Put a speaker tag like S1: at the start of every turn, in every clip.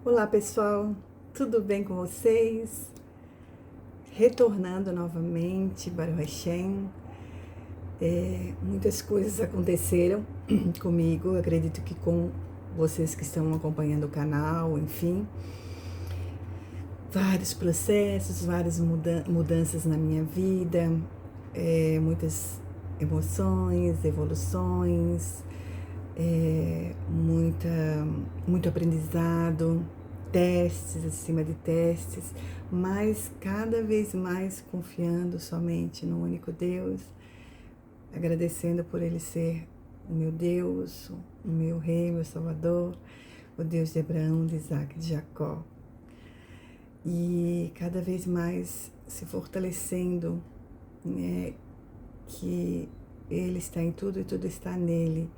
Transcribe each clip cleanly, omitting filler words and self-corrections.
S1: Olá pessoal, tudo bem com vocês? Retornando novamente para o Hashem, muitas coisas aconteceram comigo, acredito que com vocês que estão acompanhando o canal, enfim, vários processos, várias mudanças na minha vida, muitas emoções, evoluções, muito aprendizado, testes acima de testes, mas cada vez mais confiando somente no único Deus, agradecendo por Ele ser o meu Deus, o meu Rei, meu Salvador, o Deus de Abraão, de Isaac, de Jacó. E cada vez mais se fortalecendo, né, que Ele está em tudo e tudo está nele.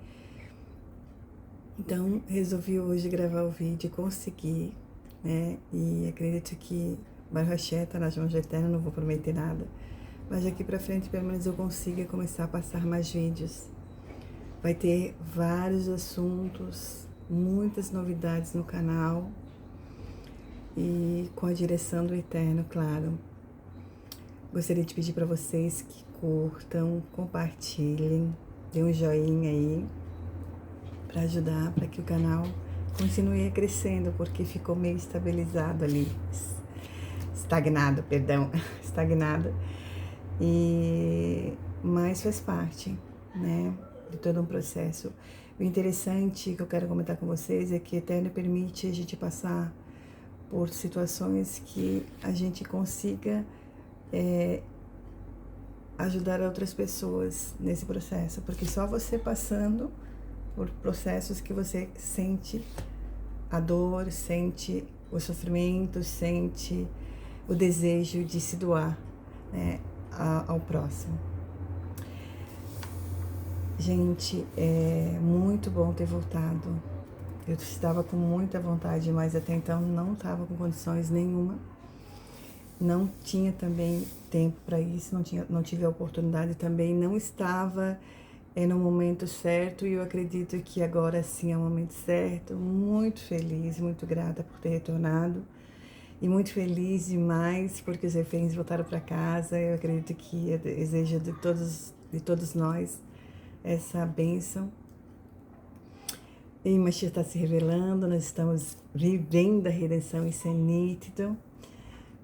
S1: Então, resolvi hoje gravar o vídeo e consegui, né? E acredito que Baruch Hashem tá nas mãos do Eterno, não vou prometer nada. Mas daqui pra frente, pelo menos eu consiga começar a passar mais vídeos. Vai ter vários assuntos, muitas novidades no canal. E com a direção do Eterno, claro. Gostaria de pedir para vocês que curtam, compartilhem, dê um joinha aí, para ajudar, para que o canal continue crescendo, porque ficou meio estabilizado ali, estagnado, mas faz parte, né, de todo um processo. O interessante que eu quero comentar com vocês é que o Eterno permite a gente passar por situações que a gente consiga ajudar outras pessoas nesse processo, porque só você passando por processos que você sente a dor, sente o sofrimento, sente o desejo de se doar, né, ao próximo. Gente, é muito bom ter voltado. Eu estava com muita vontade, mas até então não estava com condições nenhuma. Não tinha também tempo para isso, não tive a oportunidade também, não estava no momento certo, e eu acredito que agora sim é o momento certo. Muito feliz, muito grata por ter retornado e muito feliz demais porque os reféns voltaram para casa. Eu acredito que é desejo de todos nós essa bênção. E Mashiach está se revelando, nós estamos vivendo a redenção, isso é nítido.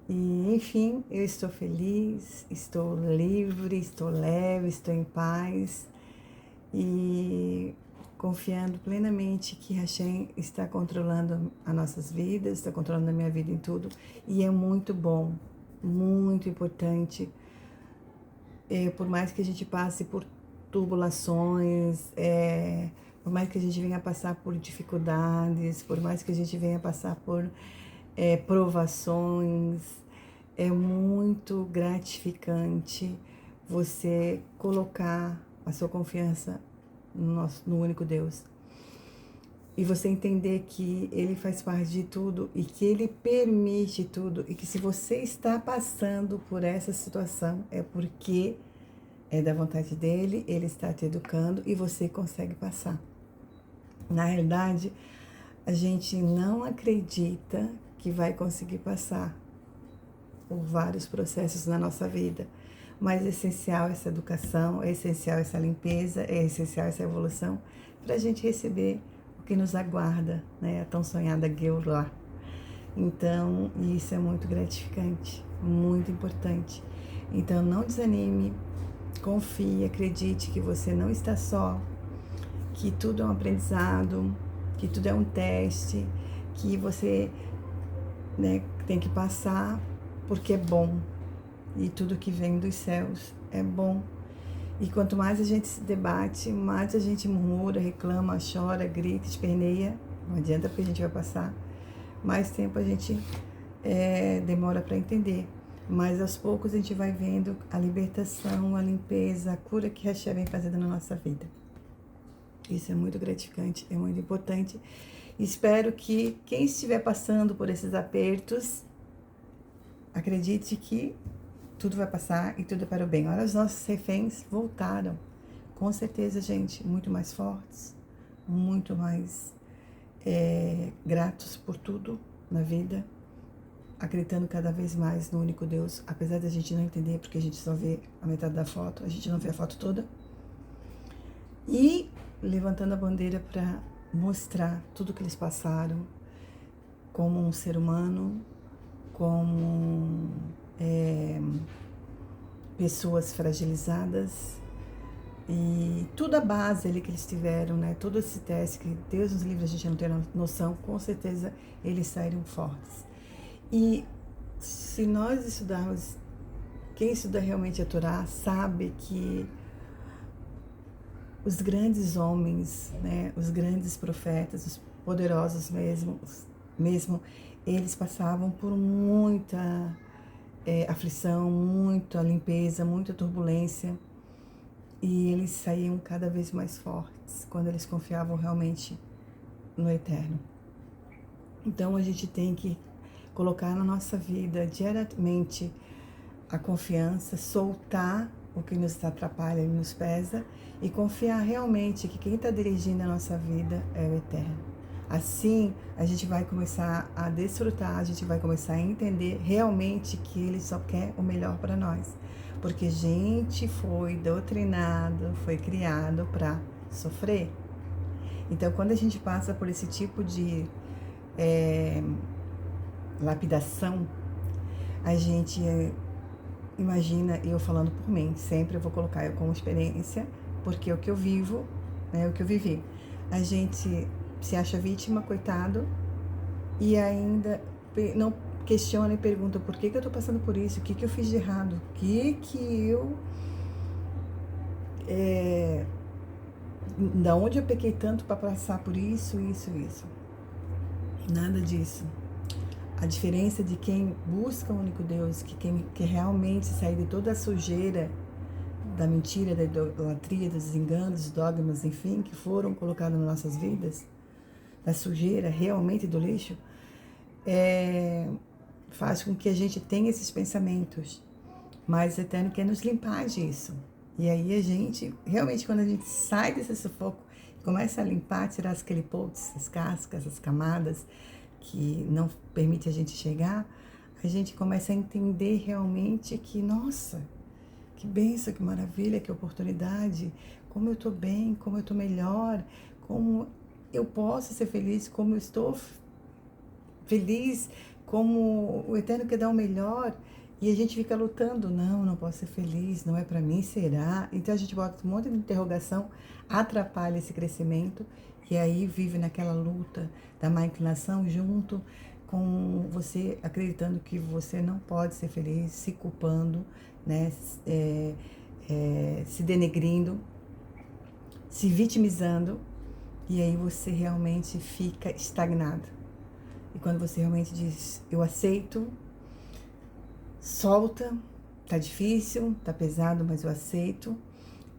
S1: E, enfim, eu estou feliz, estou livre, estou leve, estou em paz e confiando plenamente que Hashem está controlando as nossas vidas, está controlando a minha vida em tudo, e é muito bom, muito importante. Por mais que a gente passe por turbulações, por mais que a gente venha passar por dificuldades, por mais que a gente venha passar por provações, é muito gratificante você colocar a sua confiança no único Deus. E você entender que Ele faz parte de tudo e que Ele permite tudo. E que se você está passando por essa situação, é porque é da vontade dEle, Ele está te educando e você consegue passar. Na realidade, a gente não acredita que vai conseguir passar por vários processos na nossa vida. Mas é essencial essa educação, é essencial essa limpeza, é essencial essa evolução para a gente receber o que nos aguarda, né? A tão sonhada Geulah. Então, isso é muito gratificante, muito importante. Então, não desanime, confie, acredite que você não está só, que tudo é um aprendizado, que tudo é um teste, que você, né, tem que passar porque é bom. E tudo que vem dos céus é bom. E quanto mais a gente se debate, mais a gente murmura, reclama, chora, grita, esperneia, não adianta porque a gente vai passar, mais tempo a gente demora para entender. Mas aos poucos a gente vai vendo a libertação, a limpeza, a cura que Hashem vem fazendo na nossa vida. Isso é muito gratificante, é muito importante. Espero que quem estiver passando por esses apertos, acredite que tudo vai passar e tudo é para o bem. Olha, os nossos reféns voltaram. Com certeza, gente, muito mais fortes, muito mais gratos por tudo, na vida, acreditando cada vez mais no único Deus, apesar da gente não entender, porque a gente só vê a metade da foto, a gente não vê a foto toda. E levantando a bandeira para mostrar tudo que eles passaram, como um ser humano, como pessoas fragilizadas, e toda a base ali que eles tiveram, né? Todo esse teste que Deus nos livre, a gente não tem noção, com certeza eles saíram fortes. E se nós estudarmos, quem estuda realmente a Torá sabe que os grandes homens, né? Os grandes profetas, os poderosos mesmo, eles passavam por muita aflição, muita limpeza, muita turbulência. E eles saíam cada vez mais fortes quando eles confiavam realmente no Eterno. Então a gente tem que colocar na nossa vida diariamente a confiança, soltar o que nos atrapalha e nos pesa e confiar realmente que quem está dirigindo a nossa vida é o Eterno. Assim a gente vai começar a desfrutar, a gente vai começar a entender realmente que Ele só quer o melhor para nós. Porque a gente foi doutrinado, foi criado para sofrer. Então, quando a gente passa por esse tipo de lapidação, a gente imagina, eu falando por mim, sempre eu vou colocar eu como experiência, porque é o que eu vivo, né, o que eu vivi. A gente se acha vítima, coitado, e ainda não questiona e pergunta por que eu tô passando por isso, o que eu fiz de errado, o que eu... da onde eu pequei tanto para passar por isso. Nada disso. A diferença de quem busca o único Deus, que quem quer realmente sair de toda a sujeira da mentira, da idolatria, dos enganos, dos dogmas, enfim, que foram colocados nas nossas vidas, da sujeira realmente do lixo, faz com que a gente tenha esses pensamentos. Mas o Eterno quer nos limpar disso. E aí a gente, realmente, quando a gente sai desse sufoco, começa a limpar, tirar aquele potes, as cascas, as camadas que não permite a gente chegar, a gente começa a entender realmente que, nossa, que bênção, que maravilha, que oportunidade, como eu estou bem, como eu estou melhor, como eu posso ser feliz, como eu estou feliz, como o Eterno quer dar o melhor. E a gente fica lutando, não posso ser feliz, não é para mim, será? Então a gente bota um monte de interrogação, atrapalha esse crescimento, e aí vive naquela luta da má inclinação junto com você acreditando que você não pode ser feliz, se culpando, né? Se denegrindo, se vitimizando, e aí você realmente fica estagnado. E quando você realmente diz, eu aceito, solta, tá difícil, tá pesado, mas eu aceito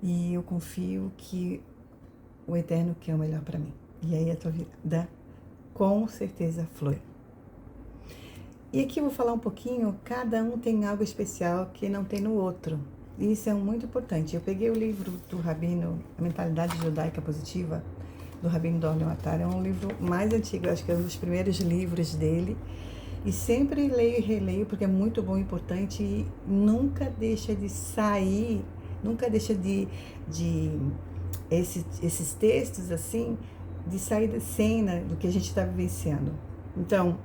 S1: e eu confio que o Eterno quer o melhor para mim. E aí a tua vida com certeza flui. E aqui eu vou falar um pouquinho, cada um tem algo especial que não tem no outro. E isso é muito importante. Eu peguei o livro do Rabino, A Mentalidade Judaica Positiva, do Rabino Dor Leontar. É um livro mais antigo, acho que é um dos primeiros livros dele. E sempre leio e releio, porque é muito bom e importante, e nunca deixa de sair, nunca deixa de esses textos, assim, de sair da cena do que a gente está vivenciando. Então,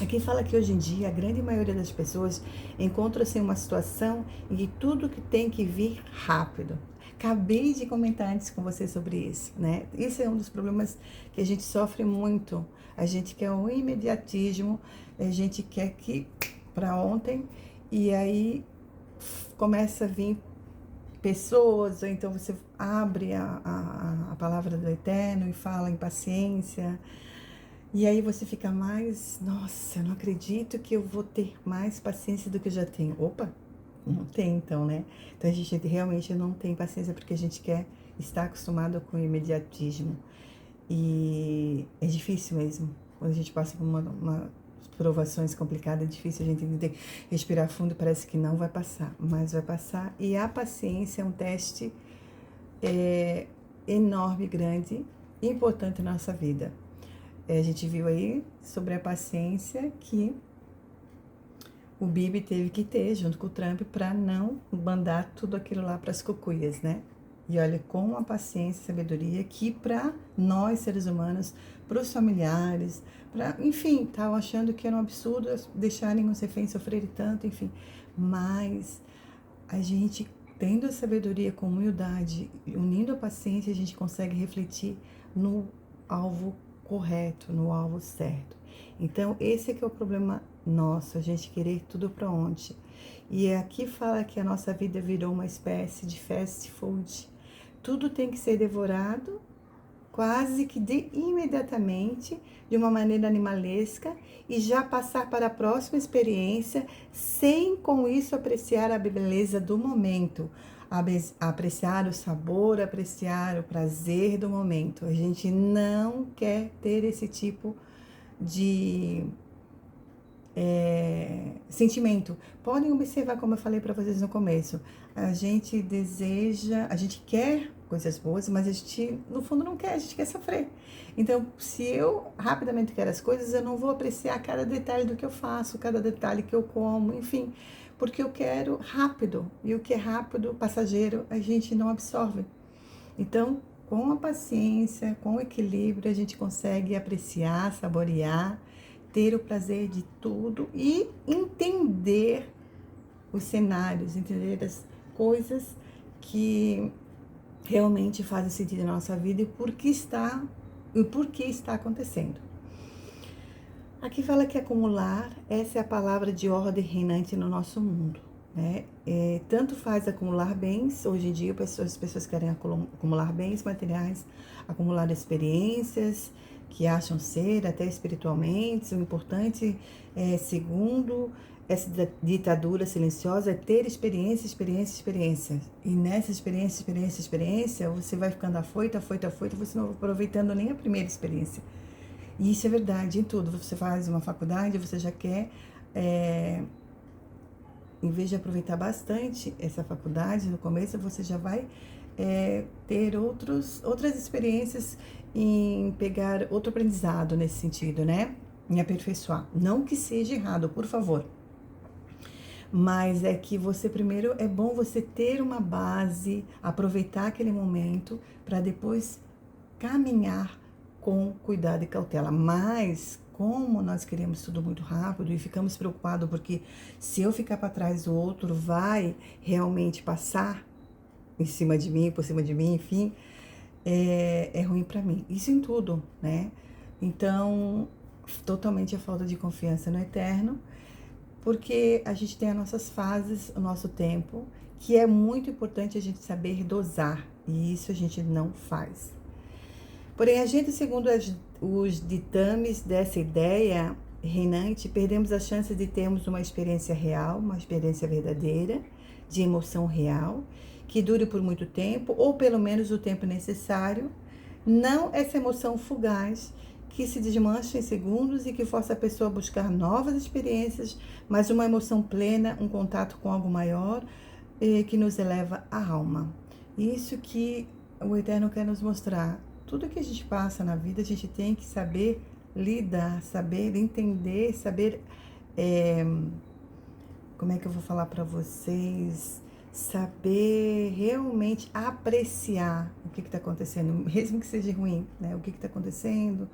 S1: aqui fala que hoje em dia, a grande maioria das pessoas encontra-se em uma situação em que tudo que tem que vir rápido. Acabei de comentar antes com você sobre isso, né? Isso é um dos problemas que a gente sofre muito. A gente quer o imediatismo, a gente quer que para ontem, e aí começa a vir pessoas, ou então você abre a palavra do Eterno e fala em paciência, e aí você fica mais, nossa, eu não acredito que eu vou ter mais paciência do que eu já tenho. Opa, não tem então, né? Então a gente realmente não tem paciência porque a gente quer estar acostumado com o imediatismo. E é difícil mesmo. Quando a gente passa por uma provações complicadas, é difícil a gente entender. Respirar fundo parece que não vai passar, mas vai passar. E a paciência é um teste enorme, grande e importante na nossa vida. A gente viu aí sobre a paciência que o Bibi teve que ter junto com o Trump para não mandar tudo aquilo lá para as cucuias, né? E olha, com a paciência e sabedoria que para nós, seres humanos, para os familiares, enfim, estavam achando que era um absurdo deixarem os reféns sofrerem tanto, enfim. Mas a gente, tendo a sabedoria com humildade, unindo a paciência, a gente consegue refletir no alvo correto, no alvo certo. Então, esse é que é o problema nosso, a gente querer tudo para ontem. E aqui fala que a nossa vida virou uma espécie de fast food. Tudo tem que ser devorado quase que imediatamente, de uma maneira animalesca, e já passar para a próxima experiência, sem com isso apreciar a beleza do momento, apreciar o sabor, apreciar o prazer do momento. A gente não quer ter esse tipo de sentimento. Podem observar, como eu falei para vocês no começo, a gente deseja, a gente quer coisas boas, mas a gente, no fundo, não quer, a gente quer sofrer. Então, se eu rapidamente quero as coisas, eu não vou apreciar cada detalhe do que eu faço, cada detalhe que eu como, enfim, porque eu quero rápido, e o que é rápido, passageiro, a gente não absorve. Então, com a paciência, com o equilíbrio, a gente consegue apreciar, saborear, ter o prazer de tudo e entender os cenários, entender as coisas que realmente fazem sentido na nossa vida e por que está acontecendo. Aqui fala que acumular, essa é a palavra de ordem reinante no nosso mundo, né? Tanto faz acumular bens, hoje em dia as pessoas querem acumular bens materiais, acumular experiências que acham ser até espiritualmente. O importante, segundo essa ditadura silenciosa, é ter experiência. E nessa experiência, você vai ficando afoita, você não vai aproveitando nem a primeira experiência. E isso é verdade em tudo. Você faz uma faculdade, você já quer, em vez de aproveitar bastante essa faculdade, no começo você já vai ter outras experiências em pegar outro aprendizado nesse sentido, né? Em aperfeiçoar. Não que seja errado, por favor. Mas é que você primeiro, é bom você ter uma base, aproveitar aquele momento para depois caminhar com cuidado e cautela. Mas como nós queremos tudo muito rápido e ficamos preocupados porque se eu ficar para trás, o outro vai realmente passar em cima de mim, por cima de mim, enfim, é ruim para mim. Isso em tudo, né? Então, totalmente a falta de confiança no eterno, porque a gente tem as nossas fases, o nosso tempo, que é muito importante a gente saber dosar, e isso a gente não faz. Porém, a gente, segundo os ditames dessa ideia reinante, perdemos a chance de termos uma experiência real, uma experiência verdadeira, de emoção real, que dure por muito tempo, ou pelo menos o tempo necessário, não essa emoção fugaz, que se desmancha em segundos e que força a pessoa a buscar novas experiências, mas uma emoção plena, um contato com algo maior, que nos eleva a alma. Isso que o Eterno quer nos mostrar. Tudo que a gente passa na vida, a gente tem que saber lidar, saber entender, saber, como é que eu vou falar para vocês, saber realmente apreciar o que está acontecendo, mesmo que seja ruim, né? O que está acontecendo,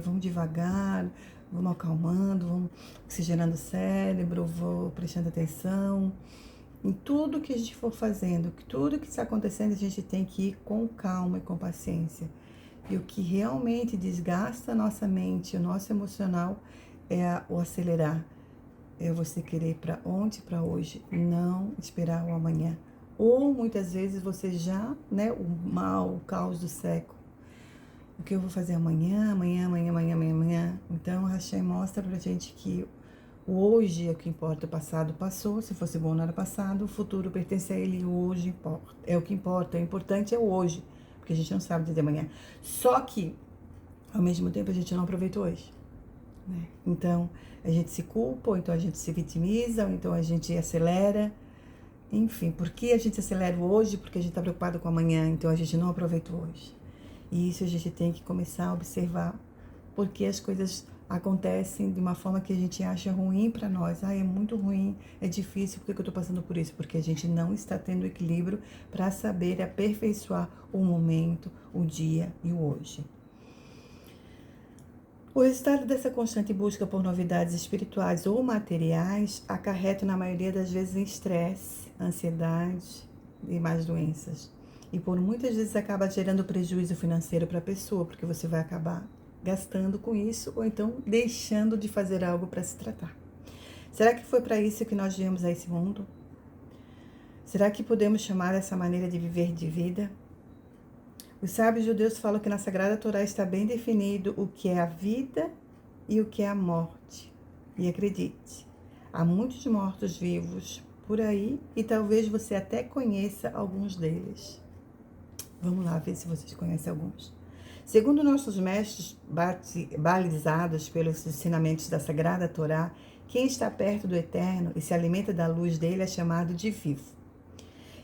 S1: vamos devagar, vamos acalmando, vamos oxigenando o cérebro, vou prestando atenção. Em tudo que a gente for fazendo, tudo que está acontecendo, a gente tem que ir com calma e com paciência. E o que realmente desgasta a nossa mente, o nosso emocional, é o acelerar. É você querer ir para ontem, para hoje, não esperar o amanhã. Ou muitas vezes você já, né, o mal, o caos do século. O que eu vou fazer amanhã? Então, a Hashem mostra pra gente que o hoje é o que importa, o passado passou, se fosse bom não era passado, o futuro pertence a ele, o hoje importa. É o que importa, o importante é o hoje, porque a gente não sabe de amanhã. Só que, ao mesmo tempo, a gente não aproveita hoje, né? Então, a gente se culpa, ou então a gente se vitimiza, ou então a gente acelera. Enfim, por que a gente acelera o hoje? Porque a gente está preocupado com amanhã, então a gente não aproveita o hoje. E isso a gente tem que começar a observar porque as coisas acontecem de uma forma que a gente acha ruim para nós. É muito ruim, é difícil, por que eu estou passando por isso? Porque a gente não está tendo equilíbrio para saber aperfeiçoar o momento, o dia e o hoje. O resultado dessa constante busca por novidades espirituais ou materiais acarreta, na maioria das vezes, em estresse, ansiedade e mais doenças. E por muitas vezes acaba gerando prejuízo financeiro para a pessoa, porque você vai acabar gastando com isso ou então deixando de fazer algo para se tratar. Será que foi para isso que nós viemos a esse mundo? Será que podemos chamar essa maneira de viver de vida? Os sábios judeus falam que na Sagrada Torá está bem definido o que é a vida e o que é a morte. E acredite, há muitos mortos-vivos por aí e talvez você até conheça alguns deles. Vamos lá ver se vocês conhecem alguns. Segundo nossos mestres balizados pelos ensinamentos da Sagrada Torá, quem está perto do Eterno e se alimenta da luz dele é chamado de vivo.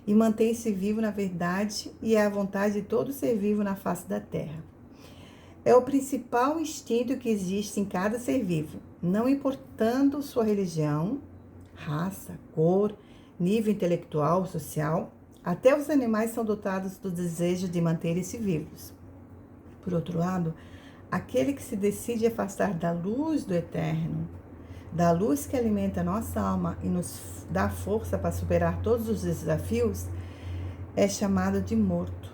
S1: E mantém-se vivo na verdade e é a vontade de todo ser vivo na face da terra. É o principal instinto que existe em cada ser vivo, não importando sua religião, raça, cor, nível intelectual, social. Até os animais são dotados do desejo de manterem-se vivos. Por outro lado, aquele que se decide afastar da luz do Eterno, da luz que alimenta a nossa alma e nos dá força para superar todos os desafios, é chamado de morto.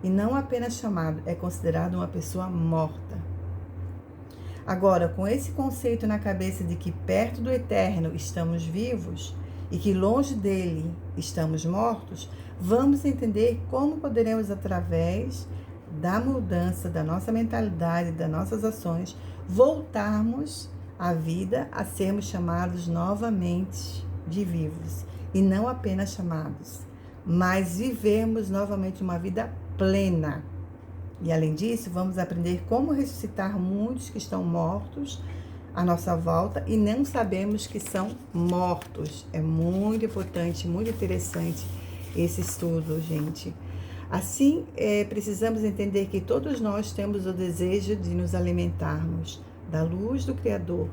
S1: E não apenas chamado, é considerado uma pessoa morta. Agora, com esse conceito na cabeça de que perto do Eterno estamos vivos e que longe dele estamos mortos, vamos entender como poderemos, através da mudança da nossa mentalidade, das nossas ações, voltarmos à vida, a sermos chamados novamente de vivos. E não apenas chamados, mas vivermos novamente uma vida plena. E além disso, vamos aprender como ressuscitar muitos que estão mortos à nossa volta e não sabemos que são mortos. É muito importante, muito interessante esse estudo, gente. Assim, precisamos entender que todos nós temos o desejo de nos alimentarmos da luz do Criador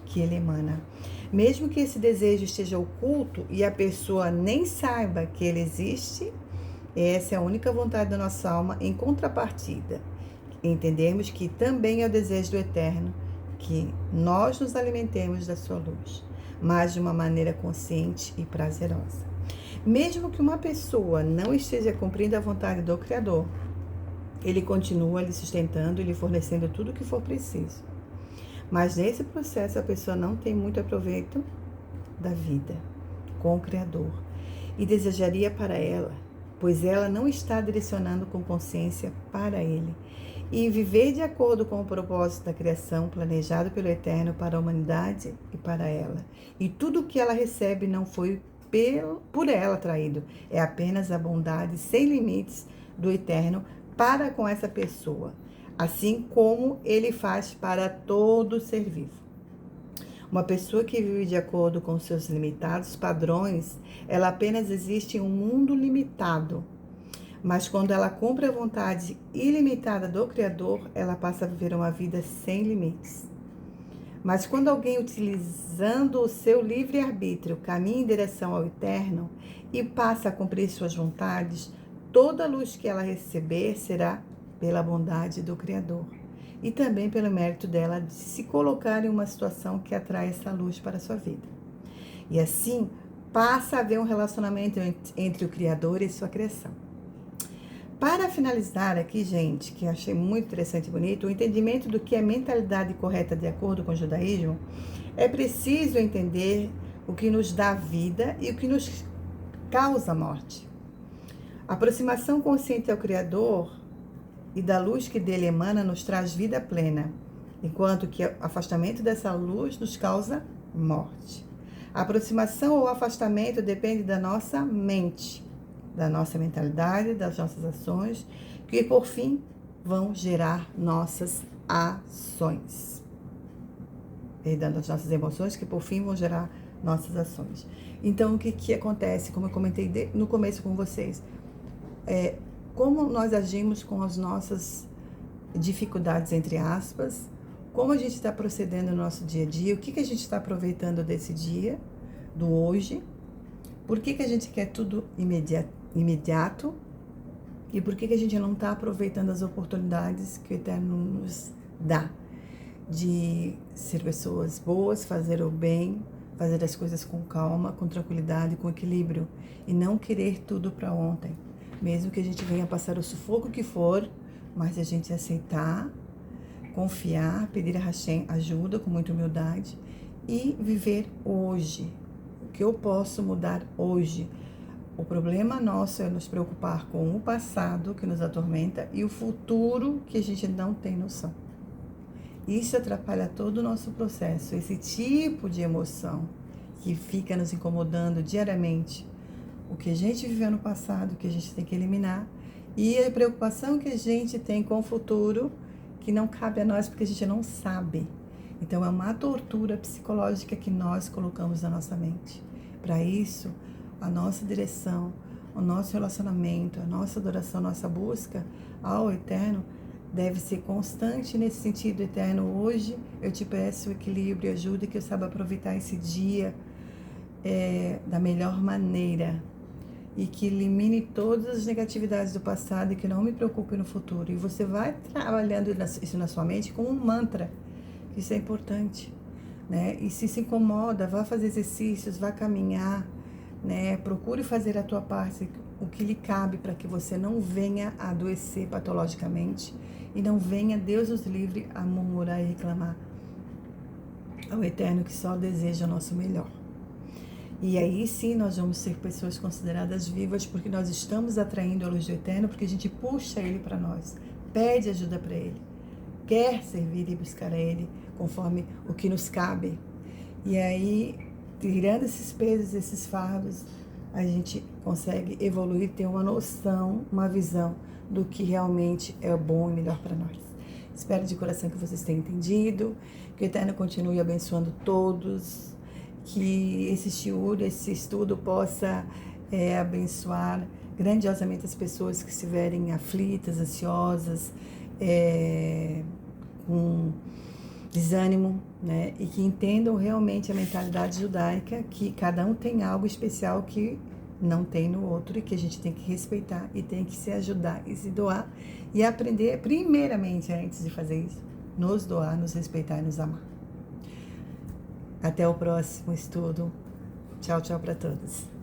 S1: que ele emana. Mesmo que esse desejo esteja oculto e a pessoa nem saiba que ele existe, essa é a única vontade da nossa alma. Em contrapartida, entendemos que também é o desejo do Eterno que nós nos alimentemos da sua luz, mas de uma maneira consciente e prazerosa. Mesmo que uma pessoa não esteja cumprindo a vontade do Criador, ele continua lhe sustentando e lhe fornecendo tudo o que for preciso. Mas nesse processo a pessoa não tem muito aproveito da vida com o Criador e desejaria para ela, pois ela não está direcionando com consciência para ele. E viver de acordo com o propósito da criação planejado pelo Eterno para a humanidade e para ela. E tudo o que ela recebe não foi por ela traído, é apenas a bondade sem limites do Eterno para com essa pessoa, assim como ele faz para todo ser vivo. Uma pessoa que vive de acordo com seus limitados padrões, ela apenas existe em um mundo limitado. Mas quando ela cumpre a vontade ilimitada do Criador, ela passa a viver uma vida sem limites. Mas quando alguém, utilizando o seu livre-arbítrio, caminha em direção ao Eterno e passa a cumprir suas vontades, toda a luz que ela receber será pela bondade do Criador e também pelo mérito dela de se colocar em uma situação que atrai essa luz para a sua vida. E assim, passa a haver um relacionamento entre o Criador e sua criação. Para finalizar aqui, gente, que eu achei muito interessante e bonito, o entendimento do que é mentalidade correta de acordo com o judaísmo, é preciso entender o que nos dá vida e o que nos causa morte. A aproximação consciente ao Criador e da luz que dele emana nos traz vida plena, enquanto que o afastamento dessa luz nos causa morte. A aproximação ou afastamento depende da nossa mente, da nossa mentalidade, das nossas ações, que por fim vão gerar nossas ações. Perdão, das nossas emoções, que por fim vão gerar nossas ações. Então, o que acontece, como eu comentei no começo com vocês, como nós agimos com as nossas dificuldades, entre aspas, como a gente está procedendo no nosso dia a dia, o que a gente está aproveitando desse dia, do hoje, por que a gente quer tudo imediato e por que a gente não está aproveitando as oportunidades que o Eterno nos dá de ser pessoas boas, fazer o bem, fazer as coisas com calma, com tranquilidade, com equilíbrio e não querer tudo para ontem. Mesmo que a gente venha passar o sufoco que for, mas a gente aceitar, confiar, pedir a Hashem ajuda com muita humildade e viver hoje. O que eu posso mudar hoje? O problema nosso é nos preocupar com o passado que nos atormenta e o futuro que a gente não tem noção. Isso atrapalha todo o nosso processo, esse tipo de emoção que fica nos incomodando diariamente. O que a gente viveu no passado, que a gente tem que eliminar, e a preocupação que a gente tem com o futuro, que não cabe a nós porque a gente não sabe. Então é uma tortura psicológica que nós colocamos na nossa mente. Para isso, a nossa direção, o nosso relacionamento, a nossa adoração, a nossa busca ao Eterno deve ser constante nesse sentido. Eterno, hoje eu te peço equilíbrio e ajuda que eu saiba aproveitar esse dia da melhor maneira e que elimine todas as negatividades do passado e que não me preocupe no futuro. E você vai trabalhando isso na sua mente como um mantra, que isso é importante, né? E se incomoda, vá fazer exercícios, vá caminhar, né? Procure fazer a tua parte, o que lhe cabe para que você não venha a adoecer patologicamente e não venha, Deus os livre, a murmurar e reclamar ao Eterno que só deseja o nosso melhor. E aí sim nós vamos ser pessoas consideradas vivas, porque nós estamos atraindo a luz do Eterno, porque a gente puxa Ele para nós, pede ajuda para Ele, quer servir e buscar a Ele conforme o que nos cabe. E aí, tirando esses pesos, esses fardos, a gente consegue evoluir, ter uma noção, uma visão do que realmente é bom e melhor para nós. Espero de coração que vocês tenham entendido, que o Eterno continue abençoando todos, que esse shiur, esse estudo possa abençoar grandiosamente as pessoas que estiverem aflitas, ansiosas, com desânimo, né? E que entendam realmente a mentalidade judaica, que cada um tem algo especial que não tem no outro e que a gente tem que respeitar e tem que se ajudar e se doar e aprender, primeiramente, antes de fazer isso, nos doar, nos respeitar e nos amar. Até o próximo estudo. Tchau, tchau para todos.